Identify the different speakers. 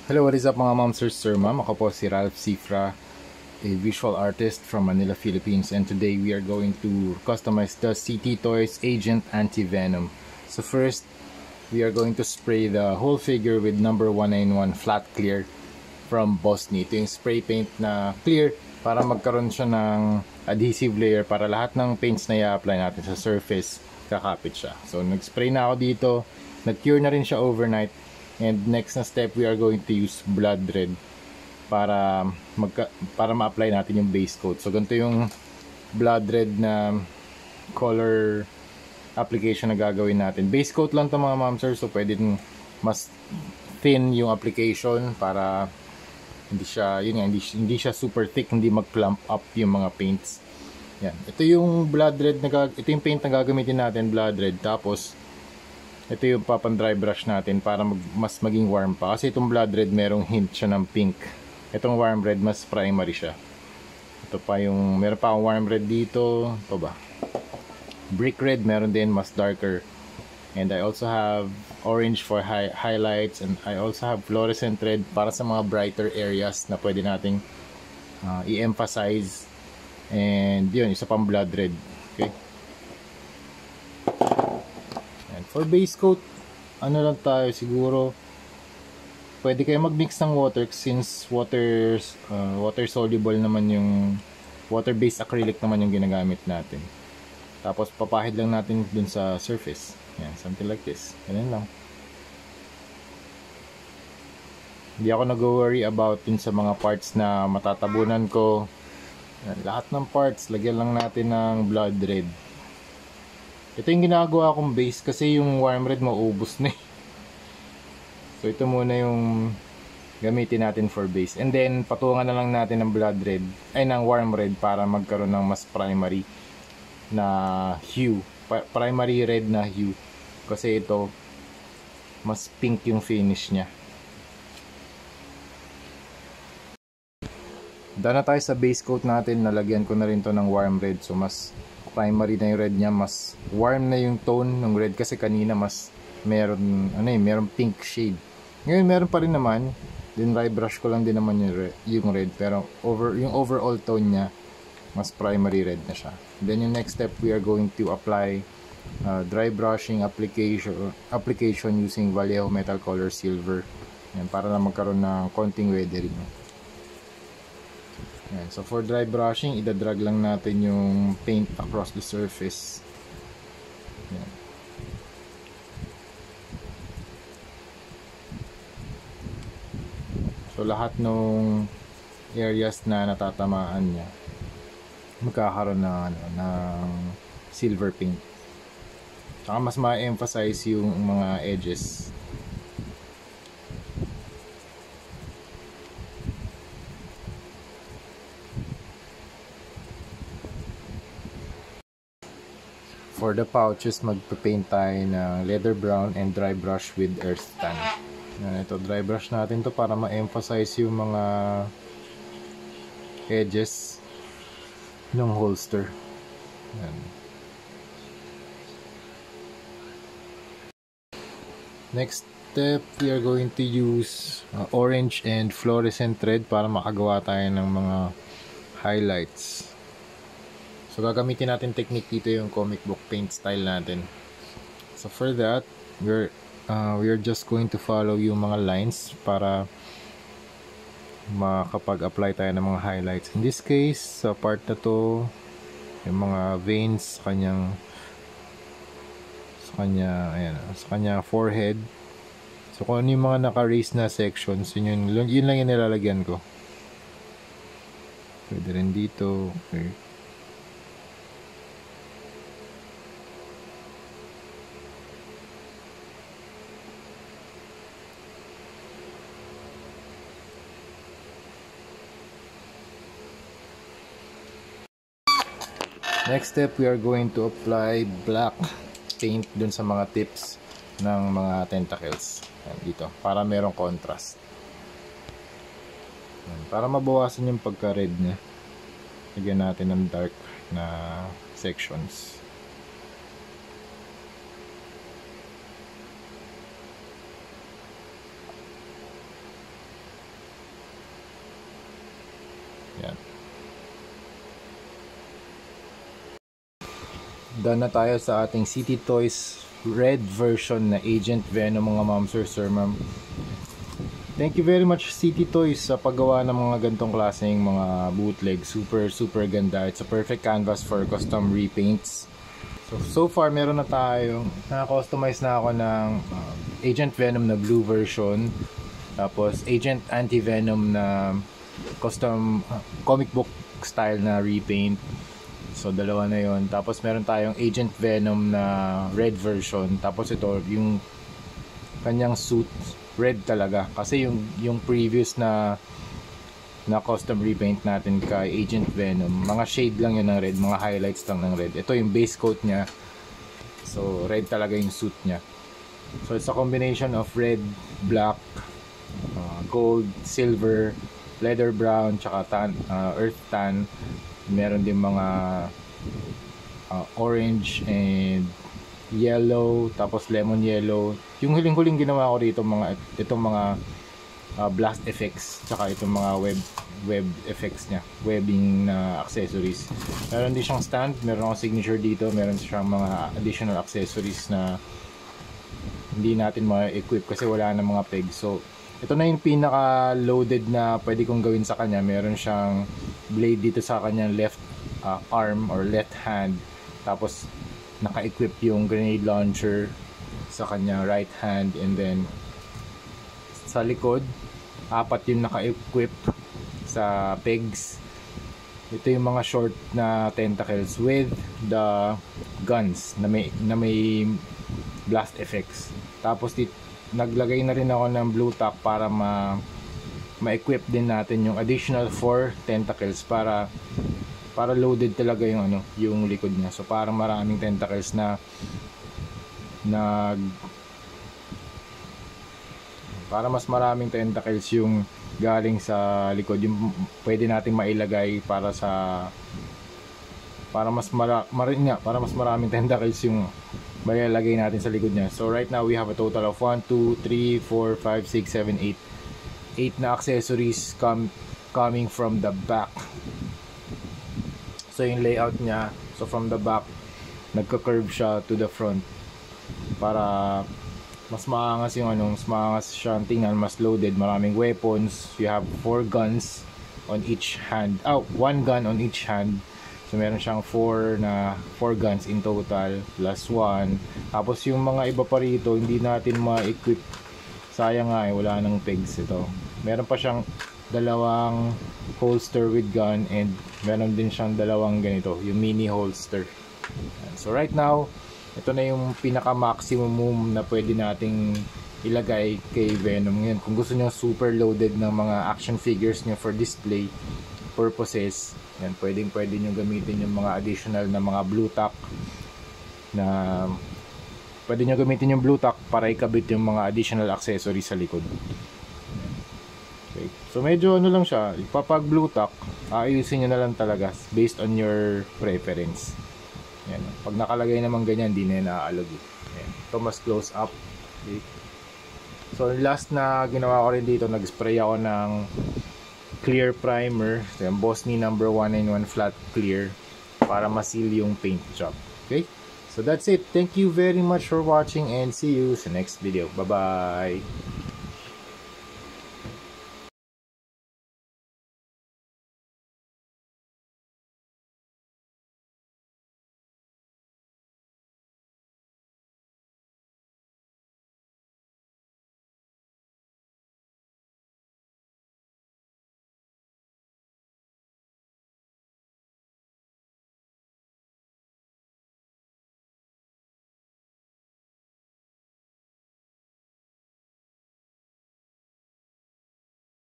Speaker 1: Hello, what is up mga ma'am, sir, ma'am? Ako po si Ralph Cifra, a visual artist from Manila, Philippines, and today we are going to customize the CT Toys Agent Anti-Venom. So first, we are going to spray the whole figure with number 191 flat clear from Bosni. Ito yung spray paint na clear para magkaroon siya ng adhesive layer para lahat ng paints na i-apply natin sa surface, kakapit siya. So nag-spray na ako dito, nag-cure na rin siya overnight. And next na step, we are going to use blood red para ma-apply natin yung base coat. So ganito yung blood red na color application na gagawin natin. Base coat lang to mga ma'am sir, so pwede mas thin yung application para hindi siya, yun nga, hindi siya super thick, hindi mag-clump up yung mga paints. Yan. Ito yung blood red ito yung paint na gagamitin natin, blood red. Tapos ito yung papan-dry brush natin para mas maging warm pa. Kasi itong blood red merong hint siya ng pink. Itong warm red mas primary siya. Ito pa yung, meron pa akong warm red dito. Ito ba? Brick red meron din, mas darker. And I also have orange for highlights. And I also have fluorescent red para sa mga brighter areas na pwede nating i-emphasize. And yun, isa pang blood red. Okay? For base coat, ano lang tayo siguro, pwede kayo mag-mix ng water since water soluble naman yung water-based acrylic naman yung ginagamit natin. Tapos papahid lang natin dun sa surface. Yan, something like this. Ganun lang. Hindi ako nag-worry about dun sa mga parts na matatabunan ko. Yan, lahat ng parts, lagyan lang natin ng blood red. Ito yung ginagawa kong base kasi yung warm red maubos na eh. So ito muna yung gamitin natin for base. And then patungan na lang natin ng blood red, ay ng warm red para magkaroon ng mas primary na hue. Primary red na hue. Kasi ito mas pink yung finish niya. Dahil na tayo sa base coat natin, nalagyan ko na rin to ng warm red. So mas primary na yung red niya, mas warm na yung tone ng red kasi kanina mas meron pink shade. Ngayon meron pa rin naman, din dry brush ko lang din naman yung red, pero yung overall tone niya mas primary red na siya. Then yung next step, we are going to apply dry brushing application using Vallejo Metal Color Silver. Yan, para na magkaroon ng konting weathering. Yan. So for dry brushing, idadrag lang natin yung paint across the surface. Yan. So lahat ng areas na natatamaan niya magkakaroon ng silver paint. Saka mas ma-emphasize yung mga edges. For the pouches, magpapaint tayo ng leather brown and dry brush with earth tan. Yan, ito, dry brush natin to para ma-emphasize yung mga edges ng holster. Yan. Next step, we are going to use orange and fluorescent red para makagawa tayo ng mga highlights. So gagamitin natin technique dito yung comic book paint style natin. So for that, we're just going to follow yung mga lines para makapag-apply tayo ng mga highlights. In this case, sa part na to, yung mga veins sa kanya forehead. So kung ano yung mga naka-raise na sections, yun lang yung nilalagyan ko. Pwede rin dito. Okay. Next step, we are going to apply black paint dun sa mga tips ng mga tentacles. Ayan, dito, para merong contrast. Ayan, para mabawasan yung pagka-red niya, lagyan natin ng dark na sections. done na tayo sa ating City Toys red version na Agent Venom, mga ma'am, sir, ma'am. Thank you very much City Toys sa paggawa ng mga gantong klaseng mga bootleg. Super ganda. It's a perfect canvas for custom repaints. So far meron na tayo, na-customize na ako ng Agent Venom na blue version, tapos Agent Anti-Venom na custom comic book style na repaint. So dalawa na yon. Tapos meron tayong Agent Venom na red version, tapos ito yung kanyang suit red talaga, kasi yung previous na custom repaint natin kay Agent Venom, mga shade lang yun ng red, mga highlights lang ng red. Ito yung base coat niya, so red talaga yung suit niya. So it's a combination of red, black, gold, silver, leather brown, tsaka tan, earth tan. Meron din mga orange and yellow, tapos lemon yellow. Yung huling-huling ginawa ko dito itong mga blast effects, tsaka itong mga web effects niya, webbing na accessories. Meron din siyang stand, meron akong signature dito, meron siyang mga additional accessories na hindi natin ma-equip kasi wala na mga peg. So ito na yung pinaka loaded na pwede kong gawin sa kanya. Meron siyang blade dito sa kanyang left arm or left hand, tapos naka-equip yung grenade launcher sa kanya right hand, and then sa likod apat yung naka-equip sa pegs. Ito yung mga short na tentacles with the guns na may blast effects. Tapos naglagay na rin ako ng blue tack para ma-equip din natin yung additional 4 tentacles para loaded talaga yung likod niya. So parang maraming tentacles para mas maraming tentacles yung galing sa likod, yung pwede nating mailagay para mas maraming tentacles yung mailagay natin sa likod niya. So right now we have a total of 1, 2, 3, 4, 5, 6, 7, 8 na accessories coming from the back. So yung layout niya, so from the back nagka-curve siya to the front para mas maangas mas maangas siya tingnan, mas loaded, maraming weapons. You have 4 guns on each hand, 1 gun on each hand. So meron siyang 4 guns in total plus 1. Tapos yung mga iba pa rito hindi natin ma-equip, sayang nga wala nang pegs. Ito meron pa siyang dalawang holster with gun, and meron din siyang dalawang ganito, yung mini holster. So right now ito na yung pinaka maximum na pwede nating ilagay kay Venom. Ngayon kung gusto niyo super loaded ng mga action figures niyo for display purposes, yan, pwede nyo gamitin yung mga additional na mga blue tack na pwede nyo gamitin yung blue tack para ikabit yung mga additional accessories sa likod. Okay. So medyo lang siya, ipapag blue tack, ayusin nyo na lang talaga based on your preference. Yan. Pag nakalagay naman ganyan, di na naaalog. Ito mas close up. Okay. So last na ginawa ko rin dito, nag-spray ako ng clear primer, so yung Bossni number 191 flat clear para ma-seal yung paint job. Okay, so that's it. Thank you very much for watching and see you sa next video. Bye bye.